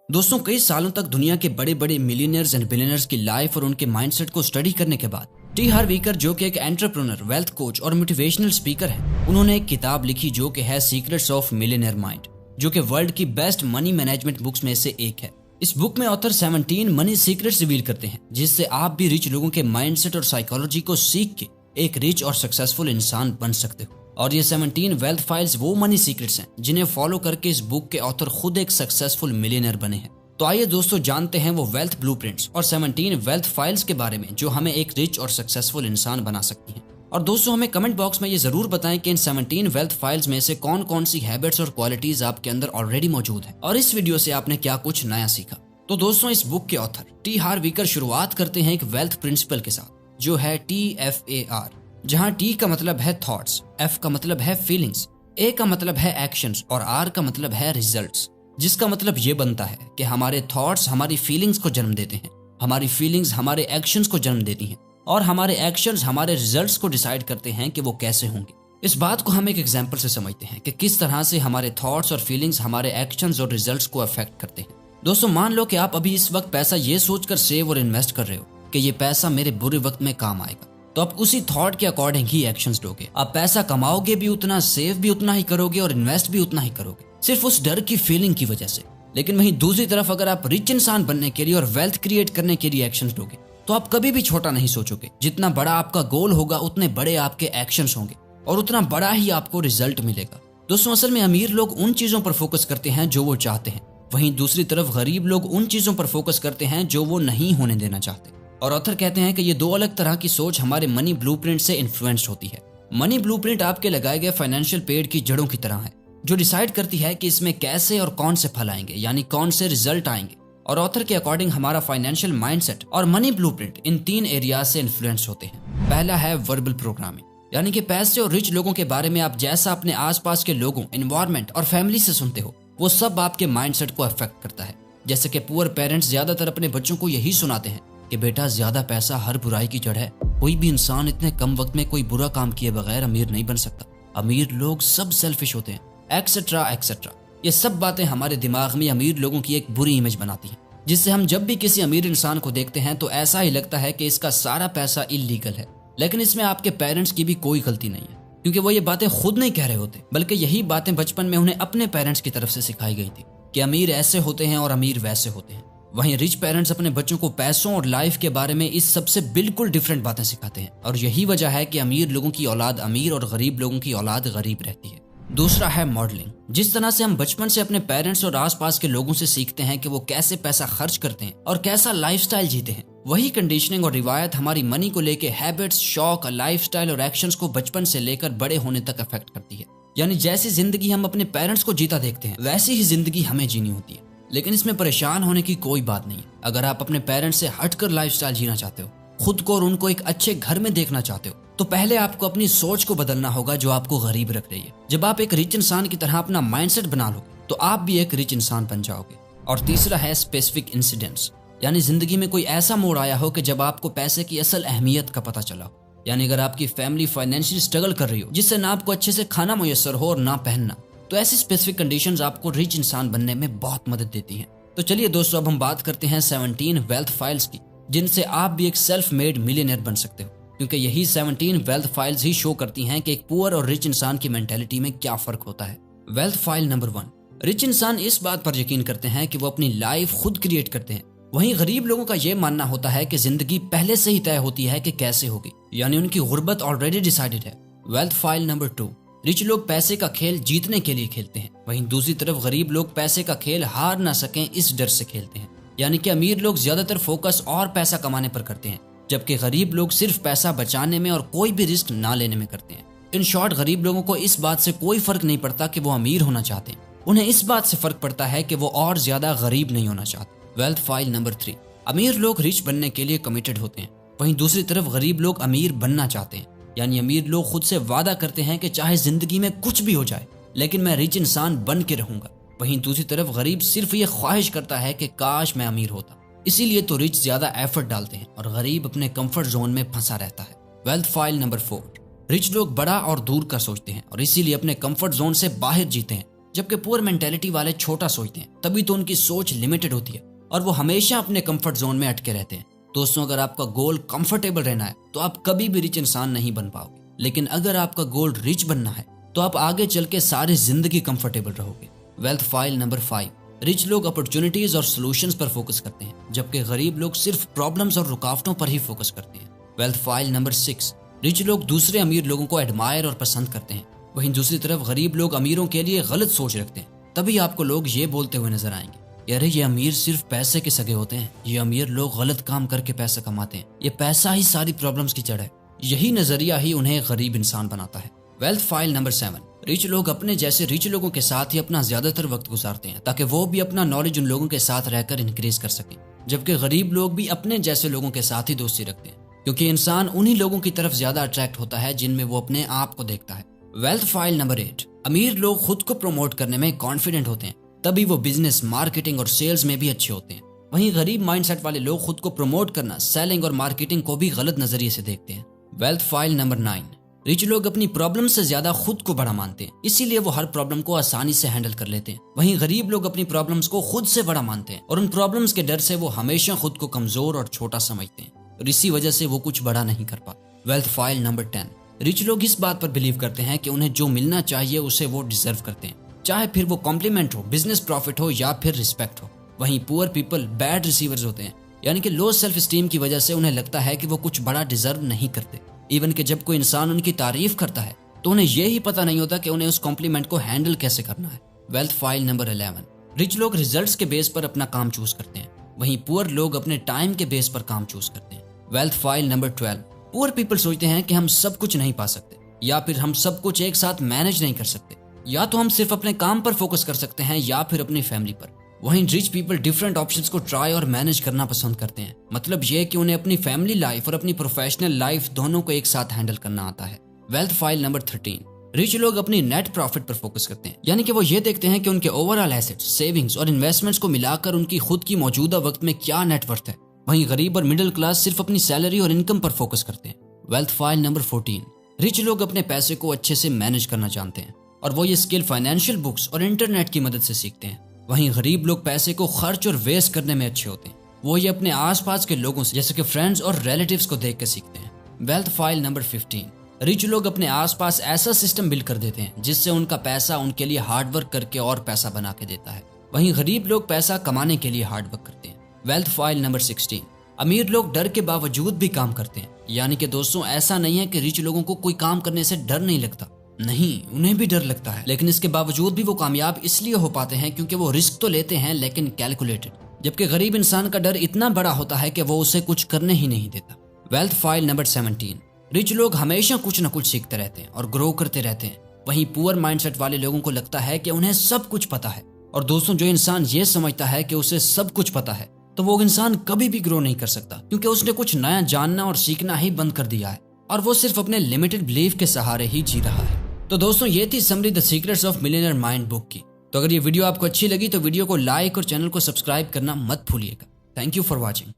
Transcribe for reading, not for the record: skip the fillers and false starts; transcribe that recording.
दोस्तों, कई सालों तक दुनिया के बड़े बड़े मिलियनर्स एंड बिलियनर्स की लाइफ और उनके माइंडसेट को स्टडी करने के बाद टी हार्व ईकर, जो कि एक एंटरप्रेन्योर, वेल्थ कोच और मोटिवेशनल स्पीकर है, उन्होंने एक किताब लिखी जो कि है सीक्रेट्स ऑफ मिलियनेयर माइंड, जो कि वर्ल्ड की बेस्ट मनी मैनेजमेंट बुक्स में से एक है। इस बुक में ऑथर 17 मनी सीक्रेट्स रिवील करते हैं, जिससे आप भी रिच लोगों के माइंडसेट और साइकोलॉजी को सीख के एक रिच और सक्सेसफुल इंसान बन सकते हो। और ये 17 वेल्थ फाइल्स वो मनी सीक्रेट्स हैं जिन्हें फॉलो करके इस बुक के ऑथर खुद एक सक्सेसफुल मिलियनर बने हैं। तो आइए दोस्तों, जानते हैं वो वेल्थ ब्लूप्रिंट्स और 17 वेल्थ फाइल्स के बारे में जो हमें एक रिच और सक्सेसफुल इंसान बना सकती हैं। और दोस्तों, हमें कमेंट बॉक्स में ये जरूर बताएं कि इन 17 वेल्थ फाइल्स में से कौन कौन सी हैबिट्स और क्वालिटीज आपके अंदर ऑलरेडी मौजूद है और इस वीडियो से आपने क्या कुछ नया सीखा। तो दोस्तों, इस बुक के ऑथर टी हार्व ईकर शुरुआत करते हैं एक वेल्थ प्रिंसिपल के साथ, जो है TFAR, जहां T का मतलब है थॉट्स, F का मतलब है फीलिंग्स, A का मतलब है एक्शंस और R का मतलब है रिजल्ट्स। जिसका मतलब ये बनता है कि हमारे थॉट्स हमारी फीलिंग्स को जन्म देते हैं, हमारी फीलिंग्स हमारे एक्शंस को जन्म देती हैं और हमारे एक्शंस हमारे रिजल्ट्स को डिसाइड करते हैं कि वो कैसे होंगे। इस बात को हम एक एग्जांपल से समझते हैं कि किस तरह से हमारे थॉट्स और फीलिंग्स हमारे एक्शंस और रिजल्ट्स को अफेक्ट करते हैं। दोस्तों, मान लो कि आप अभी इस वक्त पैसा ये सोचकर सेव और इन्वेस्ट कर रहे हो कि ये पैसा मेरे बुरे वक्त में काम आएगा, तो आप उसी थॉट के अकॉर्डिंग ही एक्शंस लोगे। आप पैसा कमाओगे भी उतना, सेव भी उतना ही करोगे और इन्वेस्ट भी उतना ही करोगे, सिर्फ उस डर की फीलिंग की वजह से। लेकिन वहीं दूसरी तरफ अगर आप रिच इंसान बनने के लिए और वेल्थ क्रिएट करने के लिए एक्शंस लोगे, तो आप कभी भी छोटा नहीं सोचोगे। जितना बड़ा आपका गोल होगा उतने बड़े आपके एक्शंस होंगे और उतना बड़ा ही आपको रिजल्ट मिलेगा। दोस्तों, असल में अमीर लोग उन चीजों पर फोकस करते हैं जो वो चाहते हैं, वहीं दूसरी तरफ गरीब लोग उन चीजों पर फोकस करते हैं जो वो नहीं होने देना चाहते। और ऑथर कहते हैं कि ये दो अलग तरह की सोच हमारे मनी ब्लूप्रिंट से इन्फ्लुएंस्ड होती है। मनी ब्लूप्रिंट आपके लगाए गए फाइनेंशियल पेड़ की जड़ों की तरह है, जो डिसाइड करती है कि इसमें कैसे और कौन से फल आएंगे, यानी कौन से रिजल्ट आएंगे। और ऑथर के अकॉर्डिंग हमारा फाइनेंशियल माइंडसेट और मनी ब्लूप्रिंट इन 3 एरियाज से इन्फ्लुएंस होते हैं। पहला है वर्बल प्रोग्रामिंग, यानी कि पैसे और रिच लोगों के बारे में आप जैसा अपने आसपास के लोगों, एनवायरनमेंट और फैमिली से सुनते हो, वो सब आपके माइंडसेट को अफेक्ट करता है। जैसे कि पुअर पेरेंट्स ज्यादातर अपने बच्चों को यही सुनाते हैं कि बेटा, ज्यादा पैसा हर बुराई की जड़ है, कोई भी इंसान इतने कम वक्त में कोई बुरा काम किए बगैर अमीर नहीं बन सकता, अमीर लोग सब सेल्फिश होते हैं, एक्सेट्रा एक्सेट्रा। ये सब बातें हमारे दिमाग में अमीर लोगों की एक बुरी इमेज बनाती हैं, जिससे हम जब भी किसी अमीर इंसान को देखते हैं तो ऐसा ही लगता है कि इसका सारा पैसा इल्लीगल है। लेकिन इसमें आपके पेरेंट्स की भी कोई गलती नहीं है, क्योंकि वो ये बातें खुद नहीं कह रहे होते, बल्कि यही बातें बचपन में उन्हें अपने पेरेंट्स की तरफ से सिखाई गई थी कि अमीर ऐसे होते हैं और अमीर वैसे होते हैं। वहीं रिच पेरेंट्स अपने बच्चों को पैसों और लाइफ के बारे में इस सबसे बिल्कुल डिफरेंट बातें सिखाते हैं, और यही वजह है कि अमीर लोगों की औलाद अमीर और गरीब लोगों की औलाद गरीब रहती है। दूसरा है मॉडलिंग। जिस तरह से हम बचपन से अपने पेरेंट्स और आसपास के लोगों से सीखते हैं कि वो कैसे पैसा खर्च करते हैं और कैसा लाइफस्टाइल जीते हैं, वही कंडीशनिंग और रिवायत हमारी मनी को लेके हैबिट्स, शौक, लाइफस्टाइल और एक्शंस को बचपन से लेकर बड़े होने तक अफेक्ट करती है। यानी जैसी जिंदगी हम अपने पेरेंट्स को जीता देखते हैं, वैसी ही जिंदगी हमें जीनी होती है। लेकिन इसमें परेशान होने की कोई बात नहीं है। अगर आप अपने पेरेंट्स से हटकर लाइफस्टाइल जीना चाहते हो, खुद को और उनको एक अच्छे घर में देखना चाहते हो, तो पहले आपको अपनी सोच को बदलना होगा जो आपको गरीब रख रही है। जब आप एक रिच इंसान की तरह अपना माइंडसेट बना लोगे, तो आप भी एक रिच इंसान बन जाओगे। और तीसरा है स्पेसिफिक इंसिडेंट्स, यानी जिंदगी में कोई ऐसा मोड़ आया हो कि जब आपको पैसे की असल अहमियत का पता चला हो। यानी अगर आपकी फैमिली फाइनेंशियली स्ट्रगल कर रही हो, जिससे ना आपको अच्छे से खाना मुयस्सर हो और ना पहनना, तो ऐसी स्पेसिफिक कंडीशंस आपको रिच इंसान बनने में बहुत मदद देती हैं। तो चलिए दोस्तों, अब हम बात करते हैं 17 वेल्थ फाइल्स की, जिनसे आप भी एक सेल्फ मेड मिलियनेयर बन सकते हो, क्योंकि यही 17 वेल्थ फाइल्स ही शो करती हैं कि एक पुअर और रिच इंसान की मेंटेलिटी में क्या फर्क होता है। वेल्थ फाइल नंबर 1, रिच इंसान इस बात पर यकीन करते हैं कि वो अपनी लाइफ खुद क्रिएट करते हैं। वहीं गरीब लोगों का यह मानना होता है कि जिंदगी पहले से ही तय होती है कि कैसे होगी, यानी उनकी गुर्बत ऑलरेडी डिसाइडेड है। वेल्थ फाइल नंबर 2, रिच लोग पैसे का खेल जीतने के लिए खेलते हैं, वहीं दूसरी तरफ गरीब लोग पैसे का खेल हार ना सकें इस डर से खेलते हैं। यानी कि अमीर लोग ज्यादातर फोकस और पैसा कमाने पर करते हैं, जबकि गरीब लोग सिर्फ पैसा बचाने में और कोई भी रिस्क ना लेने में करते हैं। इन शॉर्ट, गरीब लोगों को इस बात से कोई फर्क नहीं पड़ता कि वो अमीर होना चाहते हैं, उन्हें इस बात से फर्क पड़ता है कि वो और ज्यादा गरीब नहीं होना चाहते। वेल्थ फाइल नंबर 3, अमीर लोग रिच बनने के लिए कमिटेड होते हैं, वहीं दूसरी तरफ गरीब लोग अमीर बनना चाहते हैं। यानी अमीर लोग खुद से वादा करते हैं कि चाहे जिंदगी में कुछ भी हो जाए, लेकिन मैं रिच इंसान बन के रहूंगा। वहीं दूसरी तरफ गरीब सिर्फ ये ख्वाहिश करता है कि काश मैं अमीर होता। इसीलिए तो रिच ज्यादा एफर्ट डालते हैं और गरीब अपने कंफर्ट जोन में फंसा रहता है। वेल्थ फाइल नंबर 4, रिच लोग बड़ा और दूर का सोचते हैं और इसीलिए अपने कंफर्ट जोन से बाहर जीते हैं, जबकि पुअर मेंटेलिटी वाले छोटा सोचते हैं, तभी तो उनकी सोच लिमिटेड होती है और वो हमेशा अपने कंफर्ट जोन में अटके रहते हैं। दोस्तों, अगर आपका गोल कंफर्टेबल रहना है तो आप कभी भी रिच इंसान नहीं बन पाओगे, लेकिन अगर आपका गोल रिच बनना है तो आप आगे चल के सारी जिंदगी कंफर्टेबल रहोगे। वेल्थ फाइल नंबर 5, रिच लोग अपॉर्चुनिटीज और सॉल्यूशंस पर फोकस करते हैं, जबकि गरीब लोग सिर्फ प्रॉब्लम्स और रुकावटों पर ही फोकस करते हैं। वेल्थ फाइल नंबर 6, रिच लोग दूसरे अमीर लोगों को एडमायर और पसंद करते हैं, वहीं दूसरी तरफ गरीब लोग अमीरों के लिए गलत सोच रखते हैं। तभी आपको लोग ये बोलते हुए नजर आएंगे, अरे ये अमीर सिर्फ पैसे के सगे होते हैं, ये अमीर लोग गलत काम करके पैसा कमाते हैं, ये पैसा ही सारी प्रॉब्लम्स की जड़ है। यही नजरिया ही उन्हें गरीब इंसान बनाता है। वेल्थ फाइल नंबर 7, रिच लोग अपने जैसे रिच लोगों के साथ ही अपना ज्यादातर वक्त गुजारते हैं ताकि वो भी अपना नॉलेज उन लोगों के साथ रहकर इंक्रीज कर सकें, जबकि गरीब लोग भी अपने जैसे लोगों के साथ ही दोस्ती रखते हैं, क्योंकि इंसान उन्हीं लोगों की तरफ ज्यादा अट्रैक्ट होता है जिनमें वो अपने आप को देखता है। वेल्थ फाइल नंबर 8, अमीर लोग खुद को प्रमोट करने में कॉन्फिडेंट होते हैं, तभी वो बिजनेस, मार्केटिंग और सेल्स में भी अच्छे होते हैं। वहीं गरीब माइंडसेट वाले लोग खुद को प्रमोट करना, सेलिंग और मार्केटिंग को भी गलत नजरिए से देखते हैं। वेल्थ फाइल नंबर 9, रिच लोग अपनी प्रॉब्लम से ज्यादा खुद को बड़ा मानते हैं, इसीलिए वो हर प्रॉब्लम को आसानी से हैंडल कर लेते हैं। वहीं गरीब लोग अपनी प्रॉब्लम्स को खुद से बड़ा मानते हैं और उन प्रॉब्लम्स के डर से वो हमेशा खुद को कमजोर और छोटा समझते हैं और इसी वजह से वो कुछ बड़ा नहीं कर पाते। वेल्थ फाइल नंबर 10, रिच लोग इस बात पर बिलीव करते हैं कि उन्हें जो मिलना चाहिए उसे वो डिजर्व करते हैं, चाहे फिर वो कॉम्प्लीमेंट हो, बिजनेस प्रॉफिट हो या फिर रिस्पेक्ट हो। वहीं पुअर पीपल बैड रिसीवर्स होते हैं, यानी कि लो सेल्फ स्टीम की वजह से उन्हें लगता है कि वो कुछ बड़ा डिजर्व नहीं करते। इवन कि जब कोई इंसान उनकी तारीफ करता है तो उन्हें यह ही पता नहीं होता कि उन्हें उस कॉम्प्लीमेंट को हैंडल कैसे करना है। वेल्थ फाइल नंबर 11, रिच लोग रिजल्ट्स के बेस पर अपना काम चूज करते हैं, वहीं पुअर लोग अपने टाइम के बेस पर काम चूज करते हैं। Wealth file number 12, poor people सोचते हैं कि हम सब कुछ नहीं पा सकते, या फिर हम सब कुछ एक साथ मैनेज नहीं कर सकते, या तो हम सिर्फ अपने काम पर फोकस कर सकते हैं या फिर अपनी फैमिली पर। वहीं रिच पीपल डिफरेंट ऑप्शंस को ट्राई और मैनेज करना पसंद करते हैं, मतलब यह कि उन्हें अपनी फैमिली लाइफ और अपनी प्रोफेशनल लाइफ दोनों को एक साथ हैंडल करना आता है। वेल्थ फाइल नंबर 13, रिच लोग अपनी नेट प्रॉफिट पर फोकस करते हैं, यानी कि वो ये देखते हैं कि उनके ओवरऑल एसेट्स, सेविंग्स और इन्वेस्टमेंट्स को मिलाकर उनकी खुद की मौजूदा वक्त में क्या नेटवर्थ है। वहीं गरीब और मिडिल क्लास सिर्फ अपनी सैलरी और इनकम पर फोकस करते हैं। वेल्थ फाइल नंबर 14, रिच लोग अपने पैसे को अच्छे से मैनेज करना जानते हैं और वो ये स्किल फाइनेंशियल बुक्स और इंटरनेट की मदद से सीखते हैं। वहीं गरीब लोग पैसे को खर्च और वेस्ट करने में अच्छे होते हैं, वो ये अपने आसपास के लोगों से जैसे कि फ्रेंड्स और रिलेटिव्स को देख कर सीखते हैं। वेल्थ फाइल नंबर 15, रिच लोग अपने आसपास ऐसा सिस्टम बिल्ड कर देते हैं जिससे उनका पैसा उनके लिए हार्डवर्क करके और पैसा बना के देता है, वहीं गरीब लोग पैसा कमाने के लिए हार्डवर्क करते हैं। वेल्थ फाइल नंबर 16, अमीर लोग डर के बावजूद भी काम करते हैं, यानी कि दोस्तों ऐसा नहीं है कि रिच लोगों को कोई काम करने से डर नहीं लगता, नहीं, उन्हें भी डर लगता है, लेकिन इसके बावजूद भी वो कामयाब इसलिए हो पाते हैं क्योंकि वो रिस्क तो लेते हैं लेकिन कैलकुलेटेड, जबकि गरीब इंसान का डर इतना बड़ा होता है कि वो उसे कुछ करने ही नहीं देता। वेल्थ फाइल नंबर 17, रिच लोग हमेशा कुछ न कुछ सीखते रहते हैं और ग्रो करते रहते हैं, वहीं पुअर माइंडसेट वाले लोगों को लगता है कि उन्हें सब कुछ पता है। और दोस्तों, जो इंसान ये समझता है कि उसे सब कुछ पता है तो वो इंसान कभी भी ग्रो नहीं कर सकता, क्योंकि उसने कुछ नया जानना और सीखना ही बंद कर दिया है और वो सिर्फ अपने लिमिटेड बिलीफ के सहारे ही जी रहा है। तो दोस्तों, ये थी summary the secrets of millionaire mind book की। तो अगर ये वीडियो आपको अच्छी लगी तो वीडियो को लाइक और चैनल को सब्सक्राइब करना मत भूलिएगा। Thank you for watching.